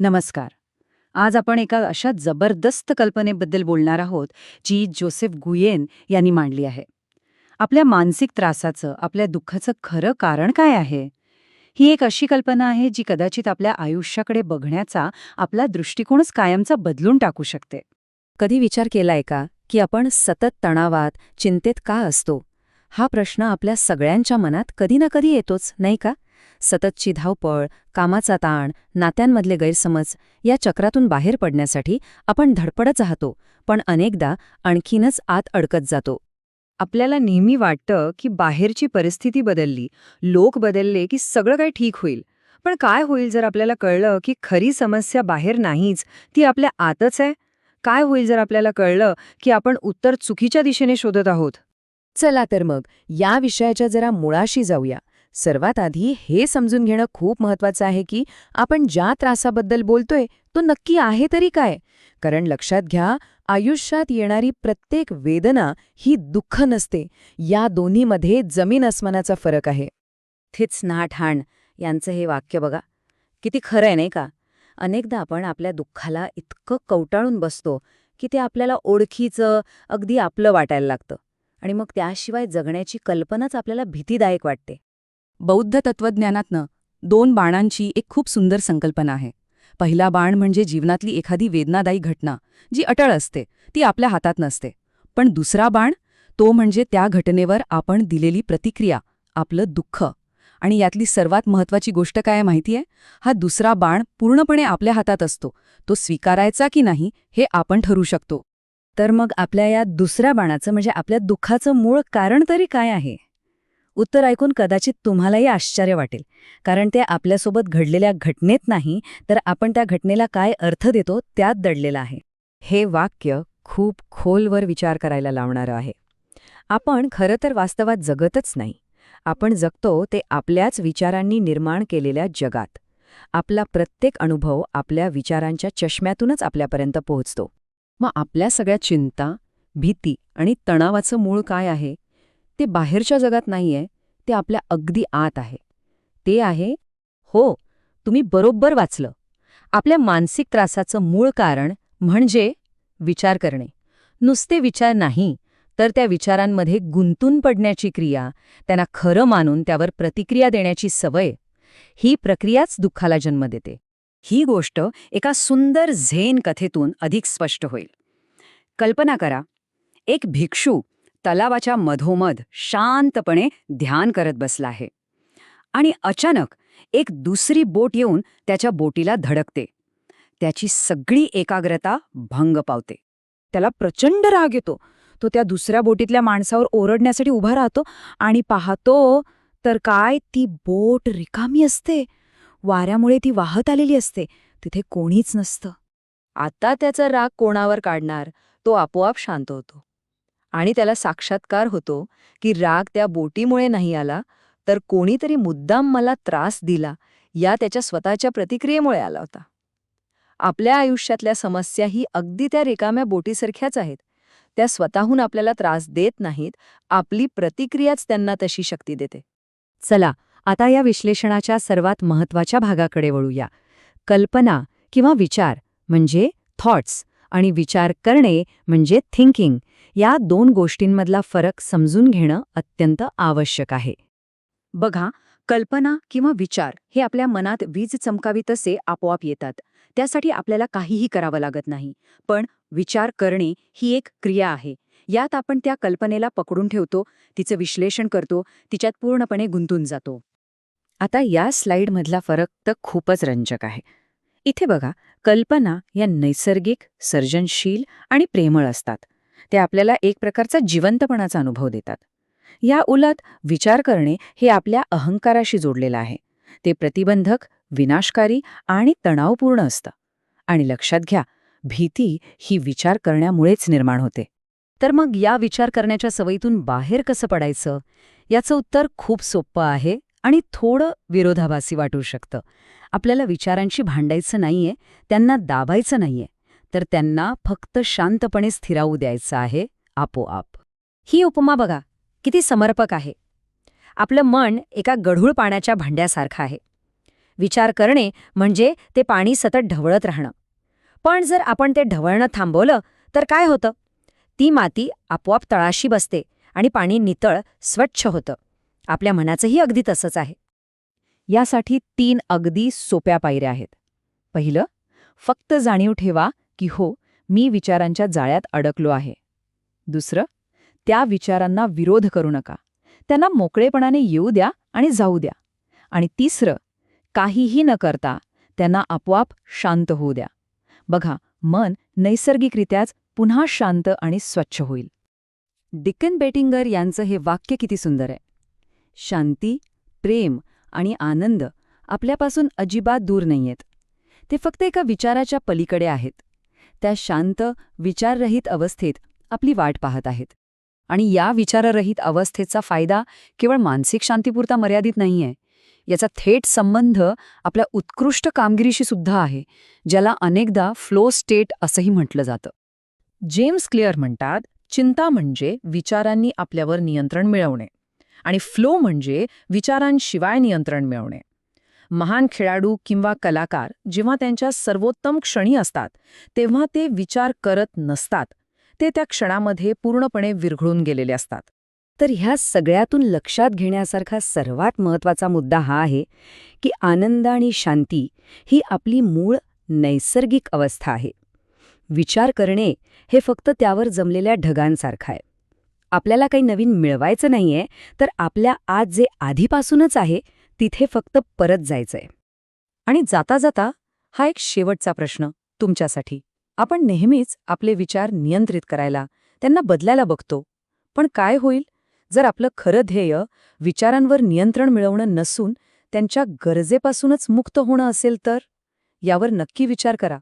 नमस्कार. आज आपण एका अशा जबरदस्त कल्पनेबद्दल बोलणार आहोत, जी जोसेफ गुयेन यांनी मांडली आहे. आपल्या मानसिक त्रासाचं, आपल्या दुःखाचं खरं कारण काय आहे? ही एक अशी कल्पना आहे, जी कदाचित आपल्या आयुष्याकडे बघण्याचा आपला दृष्टिकोनच कायमचा बदलून टाकू शकते. कधी विचार केलाय का, की आपण सतत तणावात, चिंतेत का असतो? हा प्रश्न आपल्या सगळ्यांच्या मनात कधी ना कधी येतोच, नाही का? सततची धावपळ, कामाचा ताण, नात्यांमधले गैरसमज या चक्रातून बाहेर पडण्यासाठी आपण धडपडत राहतो, पण अनेकदा आणखीनच आत अडकत जातो. आपल्याला नेहमी वाटतं की बाहेरची परिस्थिती बदलली, लोक बदलले की सगळं काही ठीक होईल. पण काय होईल जर आपल्याला कळलं की खरी समस्या बाहेर नाहीच, ती आपल्या आतच आहे? काय होईल जर आपल्याला कळलं की आपण उत्तर चुकीच्या दिशेने शोधत आहोत? चला तर मग या विषयाच्या जरा मुळाशी जाऊया. सर्वात आधी हे समजून घेणं खूप महत्वाचं आहे की आपण ज्या त्रासाबद्दल बोलतोय तो नक्की आहे तरी काय. कारण लक्षात घ्या, आयुष्यात येणारी प्रत्येक वेदना ही दुःख नसते. या दोन्हीमध्ये जमीन अस्मानाचा फरक आहे. थिच नाट हाण यांचं हे वाक्य बघा, किती खरं आहे नाही का? अनेकदा आपण आपल्या दुःखाला इतकं कवटाळून बसतो की ते आपल्याला ओळखीचं, अगदी आपलं वाटायला लागतं. आणि मग त्याशिवाय जगण्याची कल्पनाच आपल्याला भीतीदायक वाटते. बौद्ध तत्त्वज्ञानातनं 2 बाणांची एक खूप सुंदर संकल्पना आहे. पहिला बाण म्हणजे जीवनातली एखादी वेदनादायी घटना, जी अटळ असते, ती आपल्या हातात नसते. पण दुसरा बाण, तो म्हणजे त्या घटनेवर आपण दिलेली प्रतिक्रिया, आपलं दुःख. आणि यातली सर्वात महत्त्वाची गोष्ट काय आहे माहितीये? हा दुसरा बाण पूर्णपणे आपल्या हातात असतो. तो स्वीकारायचा की नाही हे आपण ठरवू शकतो. तर मग आपल्या या दुसऱ्या बाणाचं म्हणजे आपल्या दुःखाचं मूळ कारण तरी काय आहे? उत्तर ऐकून कदाचित तुम्हालाही आश्चर्य वाटेल, कारण ते आपल्यासोबत घडलेल्या घटनेत नाही, तर आपण त्या घटनेला काय अर्थ देतो त्यात दडलेलं आहे. हे वाक्य खूप खोलवर विचार करायला लावणारं आहे. आपण खरं तर वास्तवात जगतच नाही. आपण जगतो ते आपल्याच विचारांनी निर्माण केलेल्या जगात. आपला प्रत्येक अनुभव आपल्या विचारांच्या चष्म्यातूनच आपल्यापर्यंत पोहोचतो. मग आपल्या सगळ्या चिंता, भीती आणि तणावाचं मूळ काय आहे? ते बाहेरच्या जगात नाहीये, ते आपल्या अगदी आत आहे. ते आहे, हो, तुम्ही बरोबर वाचलं. आपल्या मानसिक त्रासाचं मूळ कारण म्हणजे विचार करणे. नुसते विचार नाही, तर त्या विचारांमध्ये गुंतून पडण्याची क्रिया, त्यांना खरं मानून त्यावर प्रतिक्रिया देण्याची सवय, ही प्रक्रियाच दुःखाला जन्म देते. ही गोष्ट एका सुंदर झेन कथेतून अधिक स्पष्ट होईल. कल्पना करा, एक भिक्षू तलावाच्या मधोमध शांतपणे ध्यान करत बसला आहे आणि अचानक एक दुसरी बोट येऊन त्याच्या बोटीला धडकते. त्याची सगळी एकाग्रता भंग पावते. त्याला प्रचंड राग येतो. तो त्या दुसऱ्या बोटीतल्या माणसावर ओरडण्यासाठी उभा राहतो आणि पाहतो तर काय, ती बोट रिकामी असते. वाऱ्यामुळे ती वाहत आलेली असते. तिथे कोणीच नसतं. आता त्याचा राग कोणावर काढणार? तो आपोआप शांत होतो आणि त्याला साक्षात्कार होतो की राग त्या बोटीमुळे नाही आला, तर कोणीतरी मुद्दाम मला त्रास दिला या त्याच्या स्वतःच्या प्रतिक्रियेमुळे आला होता. आपल्या आयुष्यातल्या समस्याही अगदी त्या रिकाम्या बोटीसारख्याच आहेत. त्या स्वतःहून आपल्याला त्रास देत नाहीत, आपली प्रतिक्रियाच त्यांना तशी शक्ती देते. चला, आता या विश्लेषणाच्या सर्वात महत्त्वाच्या भागाकडे वळूया. कल्पना किंवा विचार म्हणजे थॉट्स आणि विचार करणे म्हणजे थिंकिंग, या दोन गोष्टींमधला फरक समजून घेणं अत्यंत आवश्यक आहे. बघा, कल्पना किंवा विचार हे आपल्या मनात वीज चमकावी तसे आपोआप येतात. त्यासाठी आपल्याला काहीही करावं लागत नाही. पण विचार करणे ही एक क्रिया आहे. यात आपण त्या कल्पनेला पकडून ठेवतो, तिचं विश्लेषण करतो, तिच्यात पूर्णपणे गुंतून जातो. आता या स्लाइडमधला फरक तर खूपच रंजक आहे. इथे बघा, कल्पना या नैसर्गिक, सर्जनशील आणि प्रेमळ असतात. ते आपल्याला एक प्रकारचा जिवंतपणाचा अनुभव देतात. या उलट विचार करणे हे आपल्या अहंकाराशी जोडलेलं आहे. ते प्रतिबंधक, विनाशकारी आणि तणावपूर्ण असतं. आणि लक्षात घ्या, भीती ही विचार करण्यामुळेच निर्माण होते. तर मग या विचार करण्याच्या सवयीतून बाहेर कसं पडायचं? याचं उत्तर खूप सोपं आहे आणि थोडं विरोधाभासी वाटू शकतं. आपल्याला विचारांशी भांडायचं नाहीये, त्यांना दाबायचं नाहीये, तर त्यांना फक्त शांतपणे स्थिरावू द्यायचं आहे, आपोआप. ही उपमा बघा, किती समर्पक आहे. आपलं मन एका गढूळ पाण्याच्या भांड्यासारखं आहे. विचार करणे म्हणजे ते पाणी सतत ढवळत राहणं. पण जर आपण ते ढवळणं थांबवलं तर काय होतं? ती माती आपोआप तळाशी बसते आणि पाणी नितळ, स्वच्छ होतं. आपल्या मनाचंही अगदी तसंच आहे. यासाठी 3 अगदी सोप्या पायऱ्या आहेत. पहिलं, फक्त जाणीव ठेवा की हो, मी विचारांच्या जाळ्यात अडकलो आहे. दुसरं, त्या विचारांना विरोध करू नका. त्यांना मोकळेपणाने येऊ द्या आणि जाऊ द्या. आणि तिसरं, काहीही न करता त्यांना आपोआप शांत होऊ द्या. बघा, मन नैसर्गिकरित्याच पुन्हा शांत आणि स्वच्छ होईल. डिकन बेटिंगर यांचं हे वाक्य किती सुंदर आहे. शांती, प्रेम आणि आनंद आपल्यापासून अजिबात दूर नाहीयेत. ते फक्त एका विचाराच्या पलीकडे आहेत. त्या शांत, विचाररहित अवस्थेत आपली वाट पाहत आहेत. आणि या विचाररहित अवस्थेचा फायदा केवळ मानसिक शांतीपुरता मर्यादित नाहीये. याचा थेट संबंध आपल्या उत्कृष्ट कामगिरीशी सुद्धा आहे, ज्याला अनेकदा फ्लो स्टेट असंही म्हटलं जातं. जेम्स क्लिअर म्हणतात, चिंता म्हणजे विचारांनी आपल्यावर नियंत्रण मिळवणे आणि फ्लो म्हणजे विचारांशिवाय नियंत्रण मिळवणे. महान खेळाडू किंवा कलाकार जेव्हा त्यांच्या सर्वोत्तम क्षणी असतात तेव्हा ते विचार करत नसतात. ते त्या क्षणामध्ये पूर्णपणे विरघळून गेलेले असतात. तर ह्या सगळ्यातून लक्षात घेण्यासारखा सर्वात महत्त्वाचा मुद्दा हा आहे की आनंद आणि शांती ही आपली मूळ नैसर्गिक अवस्था आहे. विचार करणे हे फक्त त्यावर जमलेल्या ढगांसारखं आहे. आपल्याला काही नवीन मिळवायचं नाहीये, तर आपल्या आत जे आधीपासूनच आहे तिथे फक्त परत जायचंय. आणि जाता जाता हा एक शेवटचा प्रश्न तुमच्यासाठी. आपण नेहमीच आपले विचार नियंत्रित करायला, त्यांना बदलायला बघतो. पण काय होईल जर आपलं खरं ध्येय विचारांवर नियंत्रण मिळवणं नसून त्यांच्या गरजेपासूनच मुक्त होणं असेल तर? यावर नक्की विचार करा.